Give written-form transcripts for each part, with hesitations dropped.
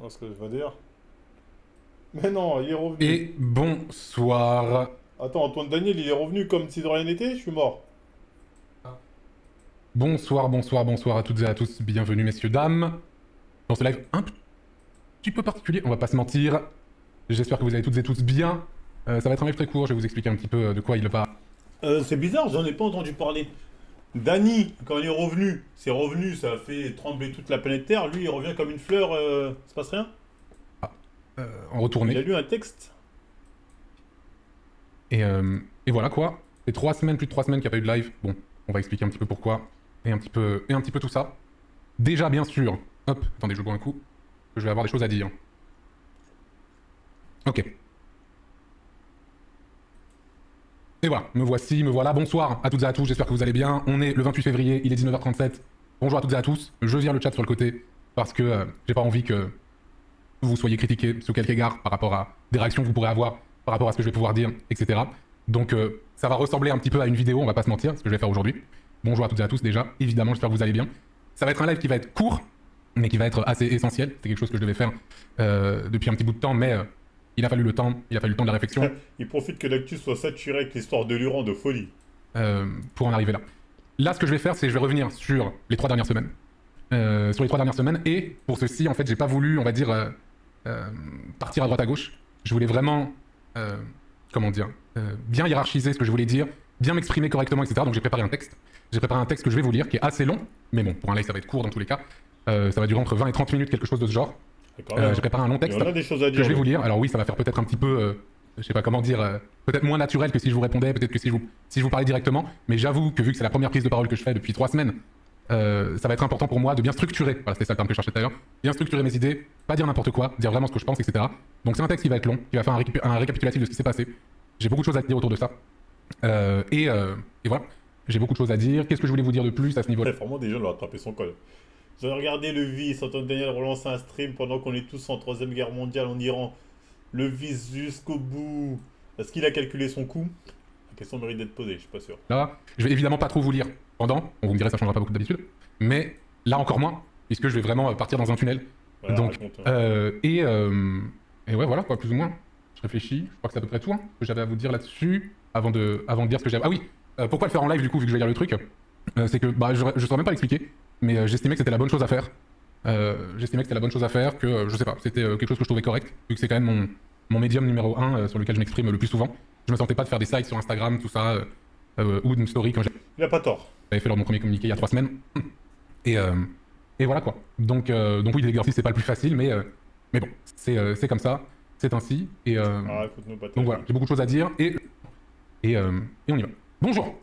vois ce que je veux dire? Mais non, il est revenu. Et bonsoir. Attends, Antoine Daniel, il est revenu comme si de rien n'était, je suis mort. Bonsoir, bonsoir, bonsoir à toutes et à tous. Bienvenue, messieurs, dames. Dans ce live un petit peu particulier, on va pas se mentir. J'espère que vous allez toutes et tous bien. Ça va être un live très court, je vais vous expliquer un petit peu de quoi il va. C'est bizarre, j'en ai pas entendu parler. Dany, quand il est revenu, ça a fait trembler toute la planète Terre. Lui, il revient comme une fleur, se passe rien. En Il a retourner. lu un texte. Et voilà quoi. C'est 3 semaines, plus de 3 semaines qu'il n'y a pas eu de live. Bon, on va expliquer un petit peu pourquoi. Et un petit peu tout ça. Déjà, bien sûr. Hop, attendez, je bois un coup. Je vais avoir des choses à dire. Ok. Et voilà, me voici, me voilà. Bonsoir à toutes et à tous, j'espère que vous allez bien. On est le 28 février, il est 19h37. Bonjour à toutes et à tous. Je vire le chat sur le côté parce que j'ai pas envie que vous soyez critiqués sous quelque égard par rapport à des réactions que vous pourrez avoir, par rapport à ce que je vais pouvoir dire, etc. Donc ça va ressembler un petit peu à une vidéo, on va pas se mentir, ce que je vais faire aujourd'hui. Bonjour à toutes et à tous déjà, évidemment, j'espère que vous allez bien. Ça va être un live qui va être court, mais qui va être assez essentiel. C'est quelque chose que je devais faire depuis un petit bout de temps, mais il a fallu le temps de la réflexion. Il profite que l'actu soit saturé avec l'histoire de Luran de folie. Pour en arriver là. Là, ce que je vais faire, c'est que je vais revenir sur les 3 dernières semaines. Et pour ceci, en fait, j'ai pas voulu, on va dire, partir à droite à gauche. Je voulais vraiment, comment dire, bien hiérarchiser ce que je voulais dire, bien m'exprimer correctement, etc. Donc j'ai préparé un texte. J'ai préparé un texte que je vais vous lire, qui est assez long, mais bon, pour un live, ça va être court dans tous les cas. Ça va durer entre 20 et 30 minutes, quelque chose de ce genre. J'ai préparé un long texte Il y en a des choses à que dire. je vais vous lire. Alors oui, ça va faire peut-être un petit peu, je sais pas comment dire, peut-être moins naturel que si je vous répondais, peut-être que si je vous parlais directement. Mais j'avoue que vu que c'est la première prise de parole que je fais depuis 3 semaines, ça va être important pour moi de bien structurer, voilà c'était ça le terme que je cherchais tout à l'heure, bien structurer mes idées, pas dire n'importe quoi, dire vraiment ce que je pense, etc. Donc c'est un texte qui va être long, qui va faire un récapitulatif de ce qui s'est passé. J'ai beaucoup de choses à dire autour de ça. Et voilà, j'ai beaucoup de choses à dire. Qu'est-ce que je voulais vous dire de plus à ce niveau-là? Bref, vraiment, des gens l'ont attrapé son col. J'ai regardé le vice, Antoine Daniel relancer un stream pendant qu'on est tous en troisième guerre mondiale en Iran. Le vice jusqu'au bout. Est-ce qu'il a calculé son coût? La question mérite d'être posée, je suis pas sûr. Là, je vais évidemment pas trop vous lire pendant, vous me direz ça changera pas beaucoup d'habitude, mais là encore moins, puisque je vais vraiment partir dans un tunnel. Voilà, Donc, raconte, hein. et ouais, voilà, quoi, plus ou moins. Je réfléchis, je crois que c'est à peu près tout hein, que j'avais à vous dire là-dessus, avant de dire ce que j'avais. Ah oui, pourquoi le faire en live du coup, vu que je vais lire le truc? C'est que, bah, je saurais même pas l'expliquer, mais j'estimais que c'était la bonne chose à faire. Que, je sais pas, c'était quelque chose que je trouvais correct, vu que c'est quand même mon médium numéro 1 sur lequel je m'exprime le plus souvent. Je me sentais pas de faire des sites sur Instagram, tout ça, ou une story quand Il a pas tort. j'avais fait lors de mon premier communiqué il y a 3 semaines. Et, et voilà quoi. Donc oui, l'exercice c'est pas le plus facile, mais bon, c'est comme ça, c'est ainsi. Et Écoute-nous pas donc voilà, j'ai beaucoup de choses à dire et on y va. Bonjour.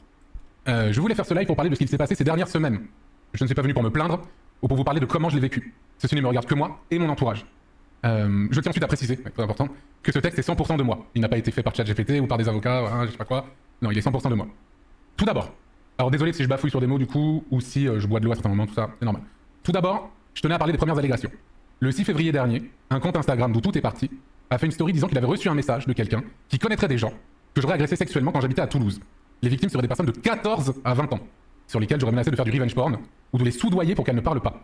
Je voulais faire ce live pour parler de ce qui s'est passé ces dernières semaines. Je ne suis pas venu pour me plaindre ou pour vous parler de comment je l'ai vécu. Ceci ne me regarde que moi et mon entourage. Je tiens ensuite à préciser, très important, que ce texte est 100% de moi. Il n'a pas été fait par ChatGPT ou par des avocats, je sais pas quoi. Non, il est 100% de moi. Tout d'abord, alors désolé si je bafouille sur des mots du coup, ou si je bois de l'eau à certains moments, tout ça, c'est normal. Tout d'abord, je tenais à parler des premières allégations. Le 6 février dernier, un compte Instagram d'où tout est parti a fait une story disant qu'il avait reçu un message de quelqu'un qui connaîtrait des gens que j'aurais agressé sexuellement quand j'habitais à Toulouse. Les victimes seraient des personnes de 14 à 20 ans, sur lesquelles j'aurais menacé de faire du revenge porn ou de les soudoyer pour qu'elles ne parlent pas.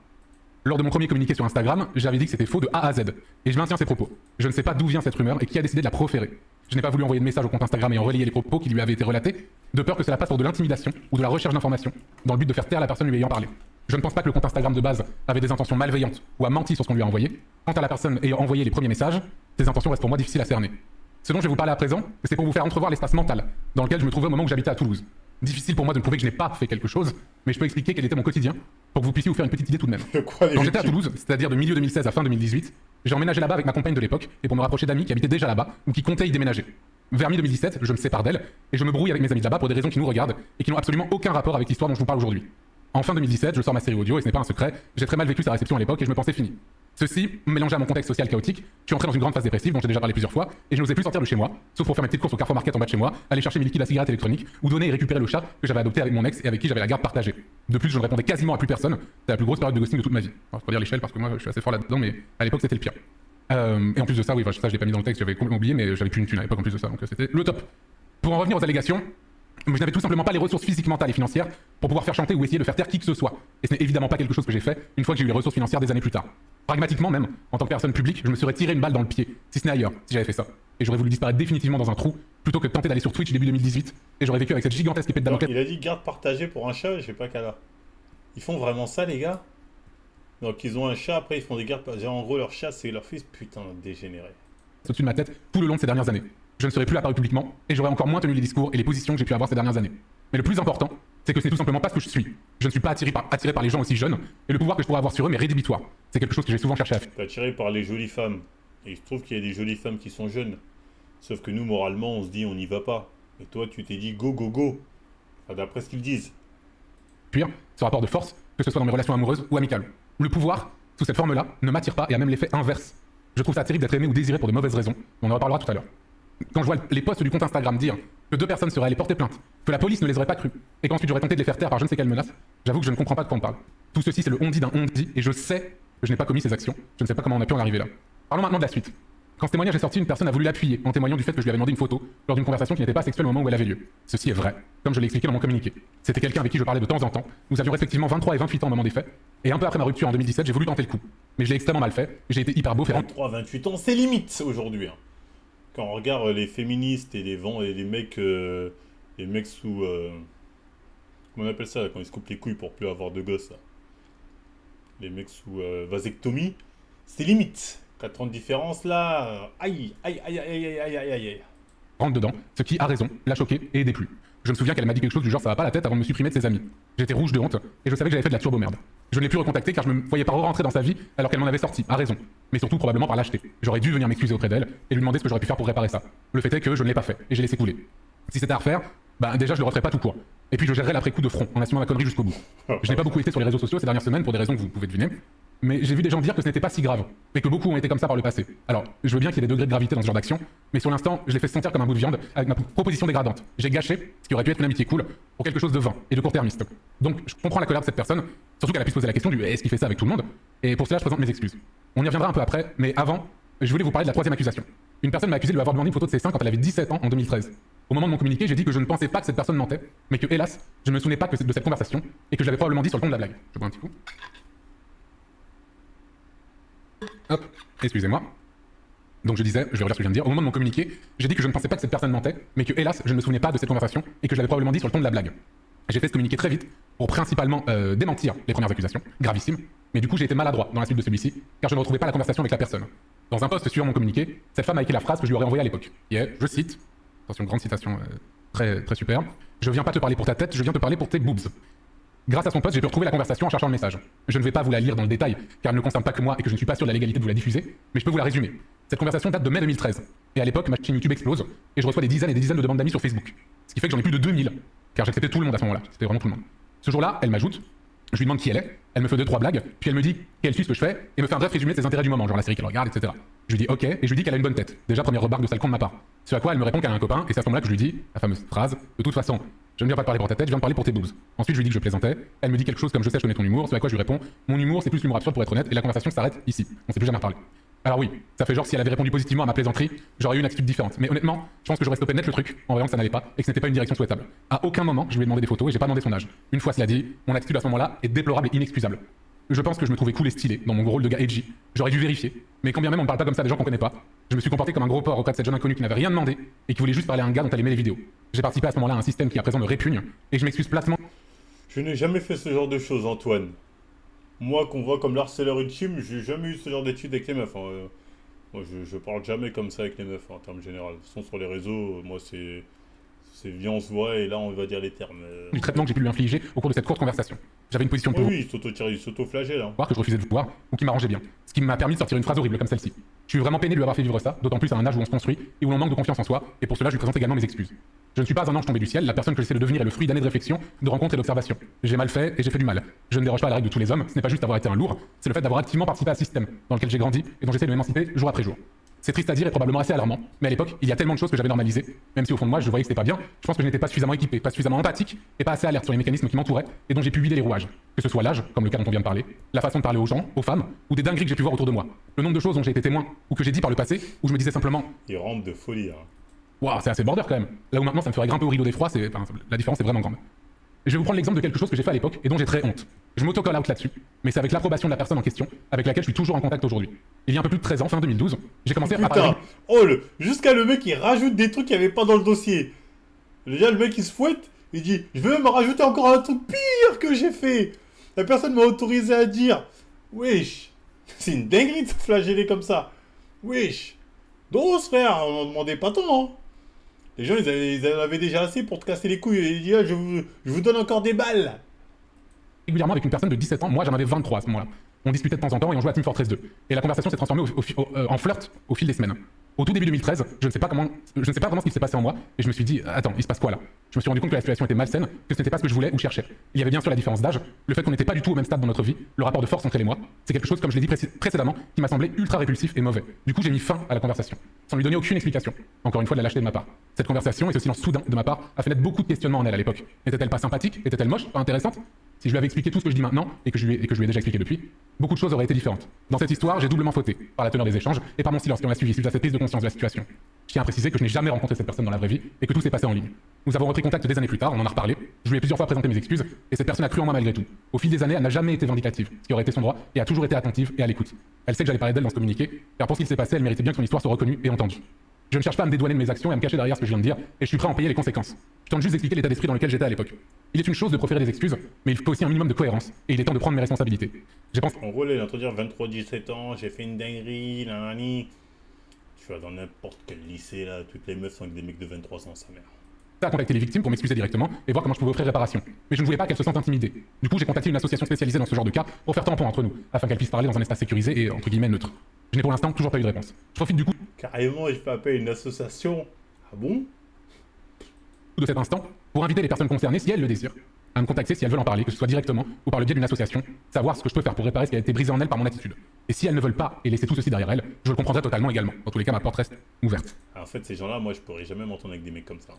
Lors de mon premier communiqué sur Instagram, j'avais dit que c'était faux de A à Z. Et je maintiens ces propos. Je ne sais pas d'où vient cette rumeur et qui a décidé de la proférer. Je n'ai pas voulu envoyer de message au compte Instagram et en relayer les propos qui lui avaient été relatés, de peur que cela passe pour de l'intimidation ou de la recherche d'informations, dans le but de faire taire la personne lui ayant parlé. Je ne pense pas que le compte Instagram de base avait des intentions malveillantes ou a menti sur ce qu'on lui a envoyé. Quant à la personne ayant envoyé les premiers messages, ses intentions restent pour moi difficiles à cerner. Ce dont je vais vous parler à présent, c'est pour vous faire entrevoir l'espace mental dans lequel je me trouvais au moment où j'habitais à Toulouse. Difficile pour moi de prouver que je n'ai pas fait quelque chose, mais je peux expliquer quel était mon quotidien pour que vous puissiez vous faire une petite idée tout de même. Quoi, les Quand j'étais à victimes Toulouse, c'est-à-dire de milieu 2016 à fin 2018, j'ai emménagé là-bas avec ma compagne de l'époque et pour me rapprocher d'amis qui habitaient déjà là-bas ou qui comptaient y déménager. Vers mi-2017, je me sépare d'elle et je me brouille avec mes amis de là-bas pour des raisons qui nous regardent et qui n'ont absolument aucun rapport avec l'histoire dont je vous parle aujourd'hui. En fin 2017, je sors ma série audio et ce n'est pas un secret, j'ai très mal vécu sa réception à l'époque et je me pensais fini. Ceci, mélangé à mon contexte social chaotique, je suis entré dans une grande phase dépressive dont j'ai déjà parlé plusieurs fois, et je n'osais plus sortir de chez moi, sauf pour faire mes petites courses au Carrefour Market en bas de chez moi, aller chercher mes liquides à cigarettes électroniques, ou donner et récupérer le chat que j'avais adopté avec mon ex et avec qui j'avais la garde partagée. De plus, je ne répondais quasiment à plus personne, c'était la plus grosse période de ghosting de toute ma vie. Alors, je peux dire l'échelle parce que moi je suis assez fort là-dedans, mais à l'époque c'était le pire. Et en plus de ça, oui, ça je l'ai pas mis dans le texte, j'avais complètement oublié, mais j'avais plus une thune à l'époque en plus de ça, donc c'était le top. Pour en revenir aux allégations, Mais je n'avais tout simplement pas les ressources physiques, mentales et financières pour pouvoir faire chanter ou essayer de faire taire qui que ce soit. Et ce n'est évidemment pas quelque chose que j'ai fait une fois que j'ai eu les ressources financières des années plus tard. Pragmatiquement même, en tant que personne publique, je me serais tiré une balle dans le pied, si ce n'est ailleurs, si j'avais fait ça. Et j'aurais voulu disparaître définitivement dans un trou, plutôt que de tenter d'aller sur Twitch début 2018, et j'aurais vécu avec cette gigantesque épée de Damoclès. Il a dit garde partagée pour un chat, je sais pas qu'à là. Ils font vraiment ça, les gars? Donc ils ont un chat, après ils font des gardes partagées. En gros, leur chat, c'est leur fils, putain, dégénéré. Au-dessus de ma tête tout le long de ces dernières années. Je ne serais plus apparu publiquement, et j'aurais encore moins tenu les discours et les positions que j'ai pu avoir ces dernières années. Mais le plus important, c'est que ce n'est tout simplement pas ce que je suis. Je ne suis pas attiré par les gens aussi jeunes, et le pouvoir que je pourrais avoir sur eux m'est rédhibitoire. C'est quelque chose que j'ai souvent cherché à faire. T'es attiré par les jolies femmes. Et il se trouve qu'il y a des jolies femmes qui sont jeunes. Sauf que nous, moralement, on se dit on n'y va pas. Et toi, tu t'es dit go, go, go. Enfin, d'après ce qu'ils disent. Puis, ce rapport de force, que ce soit dans mes relations amoureuses ou amicales. Le pouvoir, sous cette forme-là, ne m'attire pas et a même l'effet inverse. Je trouve ça terrible d'être aimé ou désiré pour de mauvaises raisons. On en reparlera tout à l'heure. Quand je vois les posts du compte Instagram dire que 2 personnes seraient allées porter plainte, que la police ne les aurait pas crues, et qu'ensuite j'aurais tenté de les faire taire par je ne sais quelle menace, j'avoue que je ne comprends pas de quoi on parle. Tout ceci, c'est le on-dit d'un on-dit, et je sais que je n'ai pas commis ces actions. Je ne sais pas comment on a pu en arriver là. Parlons maintenant de la suite. Quand ce témoignage est sorti, une personne a voulu l'appuyer en témoignant du fait que je lui avais demandé une photo lors d'une conversation qui n'était pas sexuelle au moment où elle avait lieu. Ceci est vrai, comme je l'ai expliqué dans mon communiqué. C'était quelqu'un avec qui je parlais de temps en temps. Nous avions respectivement 23 et 28 ans au moment des faits, et un peu après ma rupture en 2017, j'ai voulu tenter le coup. Mais je l'ai extrêmement mal fait, j'ai été hyper beau, 33, 28 ans, c'est limite aujourd'hui. Hein. Quand on regarde les féministes et les mecs sous... comment on appelle ça, là, quand ils se coupent les couilles pour plus avoir de gosses, là. Les mecs sous vasectomie, c'est limite. 4 ans de différence, là, aïe, aïe, aïe, aïe, aïe, aïe, aïe, aïe. Rentre dedans, ce qui, a raison, l'a choqué et déplu. Je me souviens qu'elle m'a dit quelque chose du genre ça va pas la tête avant de me supprimer de ses amis. J'étais rouge de honte, et je savais que j'avais fait de la turbo-merde. Je ne l'ai plus recontactée car je me voyais pas re-rentrer dans sa vie alors qu'elle m'en avait sorti, a raison. Mais surtout probablement par lâcheté. J'aurais dû venir m'excuser auprès d'elle et lui demander ce que j'aurais pu faire pour réparer ça. Le fait est que je ne l'ai pas fait, et j'ai laissé couler. Si c'était à refaire, bah déjà je le referais pas tout court. Et puis je gérerais l'après-coup de front, en assumant la connerie jusqu'au bout. Je n'ai pas beaucoup été sur les réseaux sociaux ces dernières semaines pour des raisons que vous pouvez deviner. Mais j'ai vu des gens dire que ce n'était pas si grave, et que beaucoup ont été comme ça par le passé. Alors, je veux bien qu'il y ait des degrés de gravité dans ce genre d'action, mais sur l'instant, je l'ai fait sentir comme un bout de viande, avec ma proposition dégradante. J'ai gâché ce qui aurait pu être une amitié cool, pour quelque chose de vain et de court-termiste. Donc, je comprends la colère de cette personne, surtout qu'elle a pu se poser la question du est-ce qu'il fait ça avec tout le monde, et pour cela, je présente mes excuses. On y reviendra un peu après, mais avant, je voulais vous parler de la 3e accusation. Une personne m'a accusé de lui avoir demandé une photo de ses seins quand elle avait 17 ans en 2013. Au moment de mon communiqué, j'ai dit que je ne pensais pas que cette personne mentait, mais que, hélas, je ne me souvenais pas de cette conversation, et que je l'avais probablement dit sur le ton de la blague. Je bois un petit coup. Hop, excusez-moi. Donc je disais, je vais relire ce que je viens de dire, au moment de mon communiqué, j'ai dit que je ne pensais pas que cette personne mentait, mais que hélas, je ne me souvenais pas de cette conversation et que je l'avais probablement dit sur le ton de la blague. J'ai fait ce communiqué très vite pour principalement démentir les premières accusations, gravissimes, mais du coup j'ai été maladroit dans la suite de celui-ci, car je ne retrouvais pas la conversation avec la personne. Dans un post suivant mon communiqué, cette femme a écrit la phrase que je lui aurais envoyée à l'époque, qui est, je cite, attention, grande citation très, très super, je viens pas te parler pour ta tête, je viens te parler pour tes boobs. Grâce à son post, j'ai pu retrouver la conversation en cherchant le message. Je ne vais pas vous la lire dans le détail, car elle ne concerne pas que moi et que je ne suis pas sûr de la légalité de vous la diffuser, mais je peux vous la résumer. Cette conversation date de mai 2013, et à l'époque, ma chaîne YouTube explose, et je reçois des dizaines et des dizaines de demandes d'amis sur Facebook. Ce qui fait que j'en ai plus de 2000, car j'acceptais tout le monde à ce moment-là, c'était vraiment tout le monde. Ce jour-là, elle m'ajoute, je lui demande qui elle est, elle me fait 2-3 blagues, puis elle me dit qu'elle suit ce que je fais, et me fait un bref résumé de ses intérêts du moment, genre la série qu'elle regarde, etc. Je lui dis ok, et je lui dis qu'elle a une bonne tête. Déjà, première remarque de sale con de ma part. Ce à quoi elle me répond qu'elle a un copain, et c'est à ce moment-là que je lui dis, la fameuse phrase, de toute façon, je ne viens pas te parler pour ta tête, je viens te parler pour tes boobs. Ensuite, je lui dis que je plaisantais, elle me dit quelque chose comme je sais, je connais ton humour, ce à quoi je lui réponds, mon humour c'est plus l'humour absurde pour être honnête, et la conversation s'arrête ici. On s'est plus jamais reparlé. Alors oui, ça fait genre si elle avait répondu positivement à ma plaisanterie, j'aurais eu une attitude différente. Mais honnêtement, je pense que j'aurais stoppé net le truc, en voyant que ça n'allait pas, et que ce n'était pas une direction souhaitable. À aucun moment, je lui ai demandé des photos et j'ai pas demandé son âge. Une fois cela dit, mon attitude à ce moment-là est déplorable et inexcusable. Je pense que je me trouvais cool et stylé dans mon rôle de gars edgy. J'aurais dû vérifier. Mais quand bien même on ne parle pas comme ça des gens qu'on connaît pas, je me suis comporté comme un gros porc auprès de cette jeune inconnue qui n'avait rien demandé et qui voulait juste parler à un gars dont elle aimait les vidéos. J'ai participé à ce moment-là à un système qui à présent me répugne et je m'excuse platement. Je n'ai jamais fait ce genre de choses, Antoine. Moi, qu'on voit comme l'harceleur ultime, j'ai jamais eu ce genre d'études avec les meufs. Hein. Moi, je parle jamais comme ça avec les meufs, en termes généraux. De toute façon, sur les réseaux, moi, c'est viens, on se voit, et là, on va dire les termes. Du traitement que j'ai pu lui infliger au cours de cette courte conversation. J'avais une position pour oui, il s'auto-flagelle. Hein. voir que je refusais de voir ou qui m'arrangeait bien. Ce qui m'a permis de sortir une phrase horrible comme celle-ci. Je suis vraiment peiné de lui avoir fait vivre ça, d'autant plus à un âge où on se construit et où l'on manque de confiance en soi, et pour cela, je lui présente également mes excuses. Je ne suis pas un ange tombé du ciel, la personne que j'essaie de devenir est le fruit d'années de réflexion, de rencontres et d'observation. J'ai mal fait et j'ai fait du mal. Je ne déroge pas à la règle de tous les hommes, ce n'est pas juste avoir été un lourd, c'est le fait d'avoir activement participé à un système dans lequel j'ai grandi et dont j'essaie de m'émanciper jour après jour. C'est triste à dire et probablement assez alarmant, mais à l'époque, il y a tellement de choses que j'avais normalisées, même si au fond de moi, je voyais que c'était pas bien, je pense que je n'étais pas suffisamment équipé, pas suffisamment empathique et pas assez alerte sur les mécanismes qui m'entouraient et dont j'ai pu vider les rouages. Que ce soit l'âge, comme le cas dont on vient de parler, la façon de parler aux gens, aux femmes, ou des dingueries que j'ai pu voir autour de moi. Le nombre de choses dont j'ai été témoin, ou que j'ai dit par le passé, où je me disais simplement Il rentre de folie, hein. Waouh, c'est assez border quand même. Là où maintenant ça me ferait grimper au rideau d'effroi, la différence est vraiment grande. Et je vais vous prendre l'exemple de quelque chose que j'ai fait à l'époque et dont j'ai très honte. Je m'auto-call out là-dessus, mais c'est avec l'approbation de la personne en question, avec laquelle je suis toujours en contact aujourd'hui. Il y a un peu plus de 13 ans, fin 2012, j'ai commencé à parler. Putain, jusqu'à le mec il rajoute des trucs qu'il n'y avait pas dans le dossier. Déjà le mec il se fouette, il dit je vais même rajouter encore un truc pire que j'ai fait. La personne m'a autorisé à dire wesh, c'est une dinguerie de se flageller comme ça. Wesh, dose frère, on n'en demandait pas tant. Hein. Les gens ils en avaient déjà assez pour te casser les couilles et ils disent ah, je vous donne encore des balles. Régulièrement avec une personne de 17 ans, moi j'en avais 23 à ce moment-là. On discutait de temps en temps et on jouait à Team Fortress 2. Et la conversation s'est transformée en flirt au fil des semaines. Au tout début 2013, je ne sais pas vraiment ce qui s'est passé en moi, et je me suis dit, attends, il se passe quoi là? Je me suis rendu compte que la situation était malsaine, que ce n'était pas ce que je voulais ou cherchais. Il y avait bien sûr la différence d'âge, le fait qu'on n'était pas du tout au même stade dans notre vie, le rapport de force entre elle et moi. C'est quelque chose, comme je l'ai dit précédemment, qui m'a semblé ultra répulsif et mauvais. Du coup, j'ai mis fin à la conversation, sans lui donner aucune explication. Encore une fois, de la lâcheté de ma part. Cette conversation et ce silence soudain de ma part a fait naître beaucoup de questionnements en elle à l'époque. N'était-elle pas sympathique? Était-elle moche? Pas intéressante? Si je lui avais expliqué tout ce que je dis maintenant, et que je lui ai déjà expliqué depuis, beaucoup de choses auraient été différentes. Dans cette histoire, j'ai doublement fauté, par la teneur des échanges, et par mon silence qui en a suivi suite à cette prise de conscience de la situation. Je tiens à préciser que je n'ai jamais rencontré cette personne dans la vraie vie, et que tout s'est passé en ligne. Nous avons repris contact des années plus tard, on en a reparlé, je lui ai plusieurs fois présenté mes excuses, et cette personne a cru en moi malgré tout. Au fil des années, elle n'a jamais été vindicative, ce qui aurait été son droit, et a toujours été attentive et à l'écoute. Elle sait que j'allais parler d'elle dans ce communiqué, car pour ce qu'il s'est passé, elle méritait bien que son histoire soit reconnue et entendue. Je ne cherche pas à me dédouaner de mes actions et à me cacher derrière ce que je viens de dire, et je suis prêt à en payer les conséquences. Je tente juste d'expliquer l'état d'esprit dans lequel j'étais à l'époque. Il est une chose de proférer des excuses, mais il faut aussi un minimum de cohérence, et il est temps de prendre mes responsabilités. J'ai pensé En gros, là, il est en train de dire 23-17 ans, j'ai fait une dinguerie, nanani. Tu vas dans n'importe quel lycée, là, toutes les meufs sont avec des mecs de 23 ans, sa mère. à contacter les victimes pour m'excuser directement et voir comment je pouvais offrir réparation. Mais je ne voulais pas qu'elles se sentent intimidées. Du coup, j'ai contacté une association spécialisée dans ce genre de cas pour faire tampon entre nous, afin qu'elles puissent parler dans un espace sécurisé et entre guillemets neutre. Je n'ai pour l'instant toujours pas eu de réponse. Je profite du coup Carrément, je fais appel à une association. Ah bon? de cet instant pour inviter les personnes concernées, si elles le désirent, à me contacter si elles veulent en parler, que ce soit directement ou par le biais d'une association, savoir ce que je peux faire pour réparer ce qui a été brisé en elles par mon attitude. Et si elles ne veulent pas et laisser tout ceci derrière elles, je le comprendrai totalement également. Dans tous les cas, ma porte reste ouverte. En fait, ces gens-là, moi, je pourrais jamais m'entendre avec des mecs comme ça.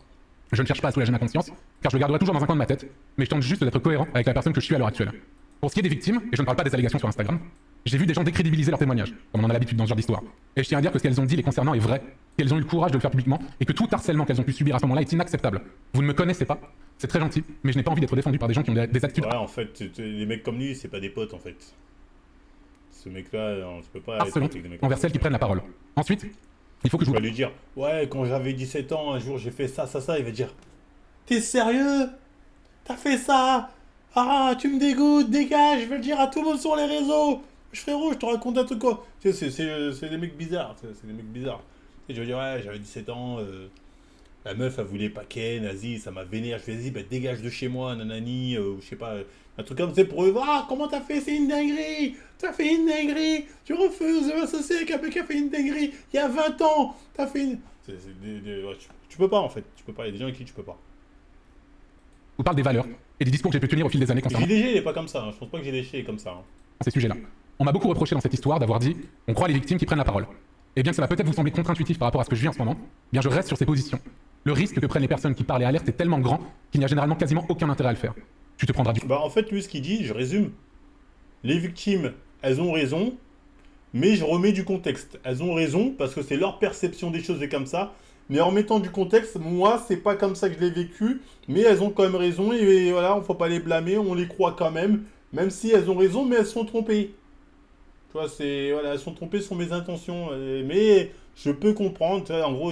Je ne cherche pas à soulager ma conscience, car je le garderai toujours dans un coin de ma tête, mais je tente juste d'être cohérent avec la personne que je suis à l'heure actuelle. Pour ce qui est des victimes, et je ne parle pas des allégations sur Instagram, j'ai vu des gens décrédibiliser leurs témoignages, comme on en a l'habitude dans ce genre d'histoire. Et je tiens à dire que ce qu'elles ont dit les concernant est vrai, qu'elles ont eu le courage de le faire publiquement, et que tout harcèlement qu'elles ont pu subir à ce moment-là est inacceptable. Vous ne me connaissez pas, c'est très gentil, mais je n'ai pas envie d'être défendu par des gens qui ont des attitudes Ouais, en fait, les mecs comme lui, c'est pas des potes, en fait. Ce mec-là, non, tu peux pas être harcelantes pote avec des mecs envers comme celles qui prennent la parole. Ensuite, il faut que je Tu vous... vas lui dire, ouais, quand j'avais 17 ans, un jour, j'ai fait ça, ça, ça. Il va dire, t'es sérieux? T'as fait ça? Ah, tu me dégoûtes, dégage, je vais le dire à tout le monde sur les réseaux. Frérot, je te raconte un truc quoi. Tu sais, c'est des mecs bizarres, c'est des mecs bizarres. Et je vais dire, ouais, j'avais 17 ans, la meuf, elle voulait pas Ken, vas-y, ça m'a vénère. Je lui ai dit, bah dégage de chez moi, nanani, ou je sais pas, un truc comme ça pour eux. Ah, comment t'as fait? C'est une dinguerie! T'as fait une dinguerie! Tu refuses de m'associer avec un mec qui a fait une dinguerie il y a 20 ans! T'as fait une. Ouais, tu peux pas en fait, tu peux pas, il y a des gens avec qui tu peux pas. vous parle des valeurs et des discours que j'ai pu tenir au fil des années concernant JDG, il est pas comme ça, hein. Je pense pas que JDG est comme ça. Hein. ces sujets-là. On m'a beaucoup reproché dans cette histoire d'avoir dit « on croit les victimes qui prennent la parole ». Et bien que ça va peut-être vous sembler contre-intuitif par rapport à ce que je vis en ce moment, bien je reste sur ces positions. Le risque que prennent les personnes qui parlent et alertent est tellement grand qu'il n'y a généralement quasiment aucun intérêt à le faire. Tu te prendras du... Bah en fait, lui, ce qu'il dit, je résume. Les victimes, elles ont raison, mais je remets du contexte. Elles ont raison parce que c'est leur perception des choses et comme ça. Mais en mettant du contexte, moi, c'est pas comme ça que je l'ai vécu. Mais elles ont quand même raison et voilà, on faut pas les blâmer, on les croit quand même. Même si elles ont raison, mais elles sont trompées. Tu vois, c'est... Voilà, elles sont trompées sur mes intentions. Mais je peux comprendre, tu vois, en gros,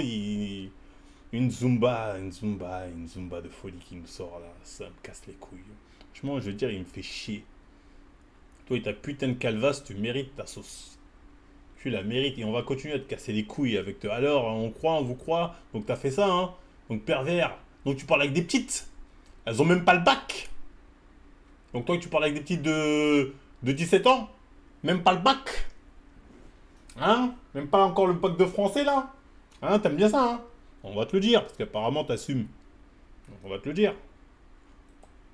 une Zumba de folie qui me sort là. Ça me casse les couilles. Franchement, je veux dire, il me fait chier. Toi et ta putain de calvasse, tu mérites ta sauce. Tu la mérites et on va continuer à te casser les couilles avec toi. Alors, on croit, on vous croit. Donc t'as fait ça, hein. Donc pervers. Donc tu parles avec des petites. Elles ont même pas le bac. Donc toi, tu parles avec des petites de 17 ans. Même pas le bac. Hein? Même pas encore le bac de français, là. Hein? T'aimes bien ça, hein? On va te le dire, parce qu'apparemment t'assumes. Donc on va te le dire.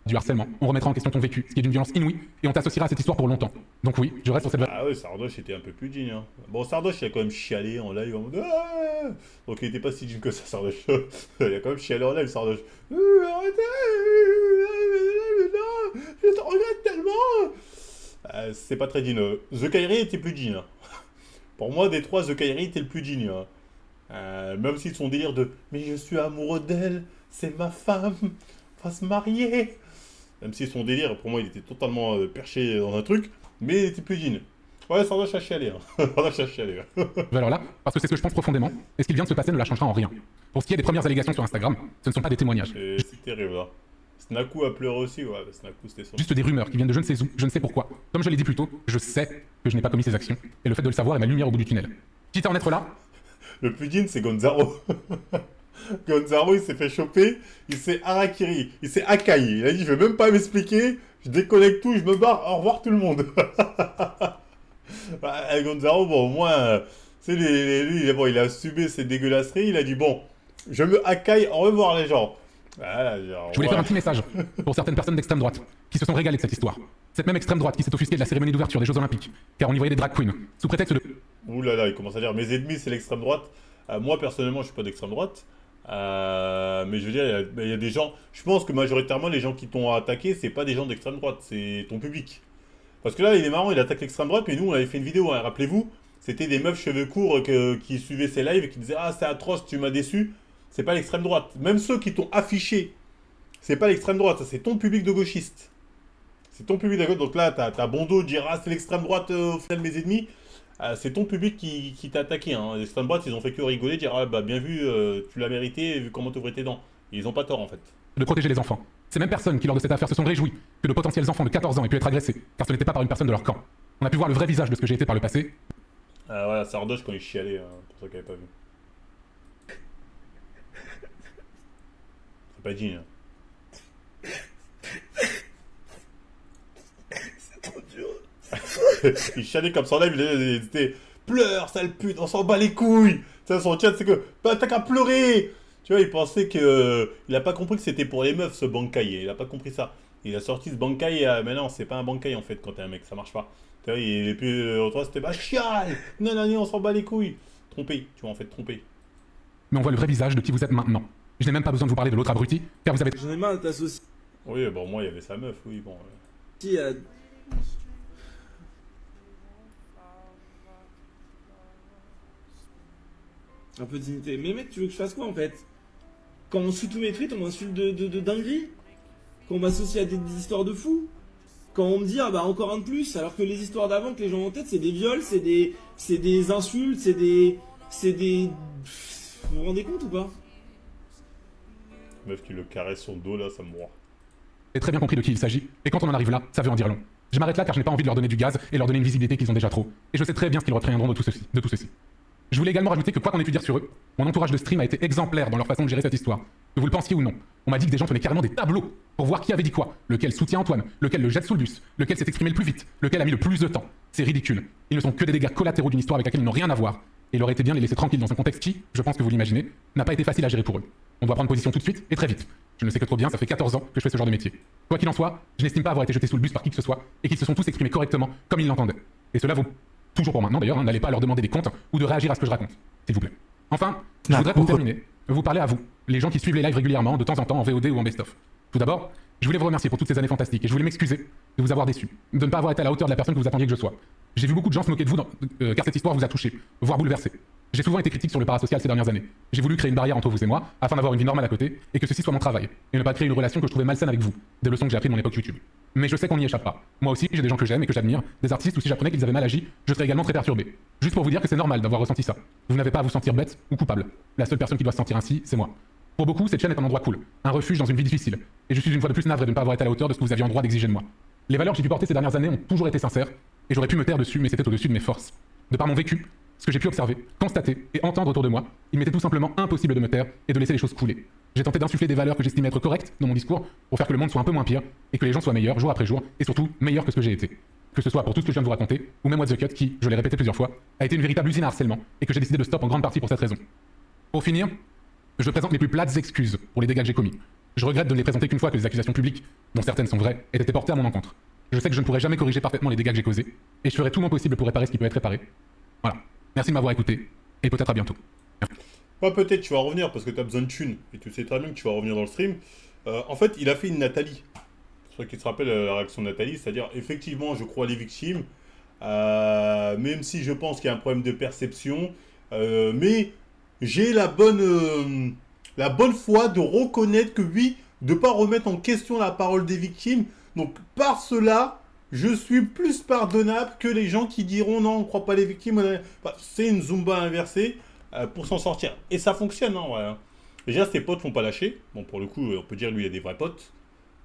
du harcèlement. On remettra en question ton vécu, ce qui est d'une violence inouïe, et on t'associera à cette histoire pour longtemps. Donc oui, je reste sur cette... Ah ouais, Sardoche était un peu plus digne. Hein. Bon, Sardoche, il a quand même chialé en live en mode ah. Donc il était pas si digne que ça, Sardoche. Il a quand même chialé en live, Sardoche. Arrêtez. Non, je te regrette tellement. C'est pas très digne. The Kairi était plus digne. Hein. Pour moi, des trois, The Kairi était le plus digne. Hein. Même si son délire de mais je suis amoureux d'elle, c'est ma femme, on va se marier. Même si son délire, pour moi, il était totalement perché dans un truc, mais il était plus digne. Ouais, ça doit chercher à aller. Hein. Ça doit chercher à aller. Valeur-là, parce que c'est ce que je pense profondément, et ce qu'il vient de se passer ne la changera en rien. Pour ce qui est des premières allégations sur Instagram, ce ne sont pas des témoignages. C'est terrible, là. Snaku a pleuré aussi, ouais, Snaku c'était son. Juste des rumeurs qui viennent de je ne sais où, je ne sais pourquoi. Comme je l'ai dit plus tôt, je sais que je n'ai pas commis ces actions, et le fait de le savoir est ma lumière au bout du tunnel. Quitte à en être là, Le plus digne, c'est Gonzaro. Gonzaro, il s'est fait choper, il s'est harakiri, il s'est akaï. Il a dit, je vais même pas m'expliquer, je déconnecte tout, je me barre, au revoir tout le monde. Bah, Gonzaro, bon, au moins, tu sais, lui, bon, il a assumé ses dégueulasseries, il a dit, bon, je me hakaï, au revoir les gens. Voilà, genre, je voulais faire un petit message pour certaines personnes d'extrême droite qui se sont régalées de cette histoire. Cette même extrême droite qui s'est offusquée de la cérémonie d'ouverture des Jeux Olympiques, car on y voyait des drag queens, sous prétexte de... Ouh là là, il commence à dire, mes ennemis, c'est l'extrême droite. Moi, personnellement, je suis pas d'extrême droite. Mais je veux dire, il y a des gens. Je pense que majoritairement, les gens qui t'ont attaqué, c'est pas des gens d'extrême droite, c'est ton public. Parce que là, il est marrant, il attaque l'extrême droite, mais nous, on avait fait une vidéo, hein, rappelez-vous, c'était des meufs cheveux courts qui suivaient ses lives et qui disaient ah, c'est atroce, tu m'as déçu. C'est pas l'extrême droite. Même ceux qui t'ont affiché, c'est pas l'extrême droite, ça, c'est ton public de gauchistes. C'est ton public de gauche. Donc là, t'as Bondo dire ah, c'est l'extrême droite, au final, mes ennemis. C'est ton public qui t'a attaqué. Hein. Les extrême droite, ils ont fait que rigoler, dire ah, bah bien vu, tu l'as mérité, vu comment t'ouvrais tes dents. Et ils ont pas tort en fait. de protéger les enfants. Ces mêmes personnes qui, lors de cette affaire, se sont réjouies que de potentiels enfants de 14 ans aient pu être agressés, car ce n'était pas par une personne de leur camp. On a pu voir le vrai visage de ce que j'ai été par le passé. Voilà, Sardoche quand il chialait, hein, pour ceux qui n'avaient pas vu. C'est pas digne. Hein. C'est trop dur. Il chialait comme son live, il était pleure, sale pute, on s'en bat les couilles. Ça, son chat, c'est que bah, t'as qu'à pleurer. Tu vois, il pensait que. Il a pas compris que c'était pour les meufs ce bankai. Il a pas compris ça. Il a sorti ce bankai, mais non, c'est pas un bankai en fait quand t'es un mec, ça marche pas. Tu vois, et puis toi c'était bah chial. Non, non, non, on s'en bat les couilles. Trompé, tu vois, en fait, trompé. Mais on voit le vrai visage de qui vous êtes maintenant. Je n'ai même pas besoin de vous parler de l'autre abruti, car vous avez... J'en ai marre de t'associer Oui, bon, moi il y avait sa meuf, oui, bon. à... Un peu de dignité. Mais mec, tu veux que je fasse quoi en fait? Quand on suit tous mes tweets, on m'insulte de dinguerie? Quand on m'associe à des histoires de fous? Quand on me dit, ah bah encore un de plus, alors que les histoires d'avant que les gens ont en tête, c'est des viols, c'est des insultes, c'est des... Vous vous rendez compte ou pas? Meuf qui le caresse son dos là, ça me broie. J'ai très bien compris de qui il s'agit, et quand on en arrive là, ça veut en dire long. Je m'arrête là car je n'ai pas envie de leur donner du gaz et leur donner une visibilité qu'ils ont déjà trop. Et je sais très bien ce qu'ils retiendront de tout ceci. Je voulais également rajouter que quoi qu'on ait pu dire sur eux, mon entourage de stream a été exemplaire dans leur façon de gérer cette histoire. Que vous le pensiez ou non. On m'a dit que des gens tenaient carrément des tableaux pour voir qui avait dit quoi, lequel soutient Antoine, lequel le jette sous le bus, lequel s'est exprimé le plus vite, lequel a mis le plus de temps. C'est ridicule. Ils ne sont que des dégâts collatéraux d'une histoire avec laquelle ils n'ont rien à voir. Et il aurait été bien de les laisser tranquilles dans un contexte qui, je pense que vous l'imaginez, n'a pas été facile à gérer pour eux. On doit prendre position tout de suite et très vite. Je ne sais que trop bien, ça fait 14 ans que je fais ce genre de métier. Quoi qu'il en soit, je n'estime pas avoir été jeté sous le bus par qui que ce soit et qu'ils se sont tous exprimés correctement comme ils l'entendaient. Et cela vaut toujours pour maintenant d'ailleurs, n'allez pas leur demander des comptes ou de réagir à ce que je raconte, s'il vous plaît. Enfin, je voudrais pour terminer vous parler à vous, les gens qui suivent les lives régulièrement, de temps en temps en VOD ou en best-of. Tout d'abord, je voulais vous remercier pour toutes ces années fantastiques et je voulais m'excuser de vous avoir déçu, de ne pas avoir été à la hauteur de la personne que vous attendiez que je sois. J'ai vu beaucoup de gens se moquer de vous car cette histoire vous a touché, voire bouleversé. J'ai souvent été critique sur le parasocial ces dernières années. J'ai voulu créer une barrière entre vous et moi, afin d'avoir une vie normale à côté, et que ceci soit mon travail, et ne pas créer une relation que je trouvais malsaine avec vous, des leçons que j'ai apprises de mon époque YouTube. Mais je sais qu'on n'y échappe pas. Moi aussi, j'ai des gens que j'aime et que j'admire, des artistes où si j'apprenais qu'ils avaient mal agi, je serais également très perturbé. Juste pour vous dire que c'est normal d'avoir ressenti ça. Vous n'avez pas à vous sentir bête ou coupable. La seule personne qui doit se sentir ainsi, c'est moi. Pour beaucoup, cette chaîne est un endroit cool, un refuge dans une vie difficile, et je suis une fois de plus navré de ne pas avoir été à la hauteur de ce que vous aviez en droit d'exiger de moi. Les valeurs que j'ai pu porter ces dernières années ont toujours été sincères, et j'aurais pu me taire dessus, mais c'était au-dessus de mes forces. De par mon vécu, ce que j'ai pu observer, constater et entendre autour de moi, il m'était tout simplement impossible de me taire et de laisser les choses couler. J'ai tenté d'insuffler des valeurs que j'estimais être correctes dans mon discours pour faire que le monde soit un peu moins pire et que les gens soient meilleurs jour après jour et surtout meilleurs que ce que j'ai été. Que ce soit pour tout ce que je viens de vous raconter, ou même What the Cut qui, je l'ai répété plusieurs fois, a été une véritable usine à harcèlement et que j'ai décidé de stop en grande partie pour cette raison. Pour finir, je présente les plus plates excuses pour les dégâts que j'ai commis. Je regrette de ne les présenter qu'une fois que les accusations publiques, dont certaines sont vraies, aient été portées à mon encontre. Je sais que je ne pourrai jamais corriger parfaitement les dégâts que j'ai causés, et je ferai tout mon possible pour réparer ce qui peut être réparé. Voilà. Merci de m'avoir écouté, et peut-être à bientôt. Pas peut-être, tu vas revenir parce que tu as besoin de thunes, et tu sais très bien que tu vas revenir dans le stream. En fait, il a fait une Nathalie. Pour ceux qui se rappellent la réaction de Nathalie, c'est-à-dire, effectivement, je crois les victimes, même si je pense qu'il y a un problème de perception, mais j'ai la bonne foi de reconnaître que oui, de ne pas remettre en question la parole des victimes. Donc par cela, je suis plus pardonnable que les gens qui diront non, on ne croit pas les victimes. C'est une Zumba inversée pour s'en sortir. Et ça fonctionne, hein, ouais. Déjà, ses potes ne font pas lâcher. Bon, pour le coup, on peut dire lui, il y a des vrais potes.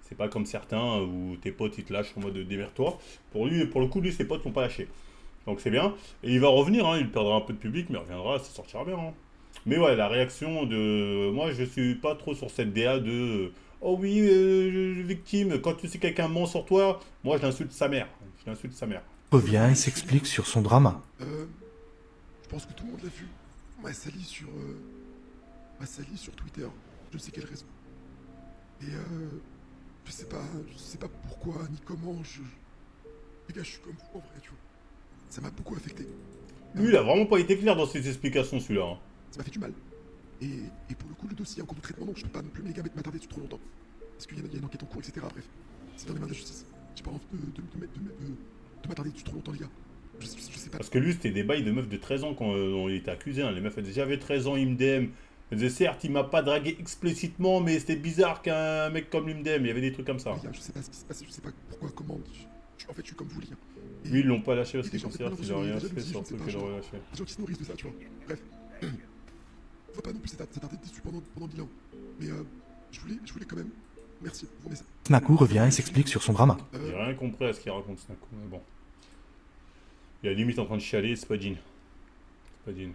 C'est pas comme certains où tes potes ils te lâchent en mode démerde-toi. Pour le coup, lui, ses potes ne vont pas lâcher. Donc c'est bien. Et il va revenir, hein, il perdra un peu de public, mais il reviendra, ça sortira bien. Hein. Mais ouais, la réaction de. Moi, je suis pas trop sur cette DA de. Oh oui, victime, quand tu sais que quelqu'un ment sur toi, moi je l'insulte sa mère. Je l'insulte sa mère. Revient et s'explique sur son drama. Je pense que tout le monde l'a vu. M'a sali sur Twitter. Je ne sais quelle raison. Et je sais pas pourquoi ni comment. Les gars, je suis comme vous en vrai, tu vois. Ça m'a beaucoup affecté. Lui, il a vraiment pas été clair dans ses explications, celui-là. Hein. Ça m'a fait du mal. Et pour le coup, le dossier en cours de traitement, donc je peux pas non plus m'attarder dessus trop longtemps. Parce qu'il y a une enquête en cours, etc. Bref, c'est dans les mains de la justice. J'ai pas envie de m'attarder dessus trop longtemps, les gars. Je sais pas. Parce que lui, c'était des bails de meufs de 13 ans quand il était accusé. Hein. Les meufs, elles disaient j'avais 13 ans, il me DM. Elles disaient certes, il m'a pas dragué explicitement, mais c'était bizarre qu'un mec comme lui me DM. Il y avait des trucs comme ça. Les gars, je sais pas ce qui se passe, je sais pas pourquoi, comment. En fait, je suis comme vous, les gars. Lui, ils l'ont pas lâché parce et qu'ils déjà, en fait, considèrent qu'il a rien fait sur le truc pas, qu'il genre, aurait lâché. Les gens qui se nourrissent de ça, tu vois. Bref. Faut pas non plus s'attarder dessus pendant 10 ans. Mais je voulais quand même. Merci pour vos messages. Snaku revient et s'explique sur son drama. J'ai rien compris à ce qu'il raconte, Snaku, mais bon. Il est limite en train de chialer, c'est pas Jean. C'est pas Jean.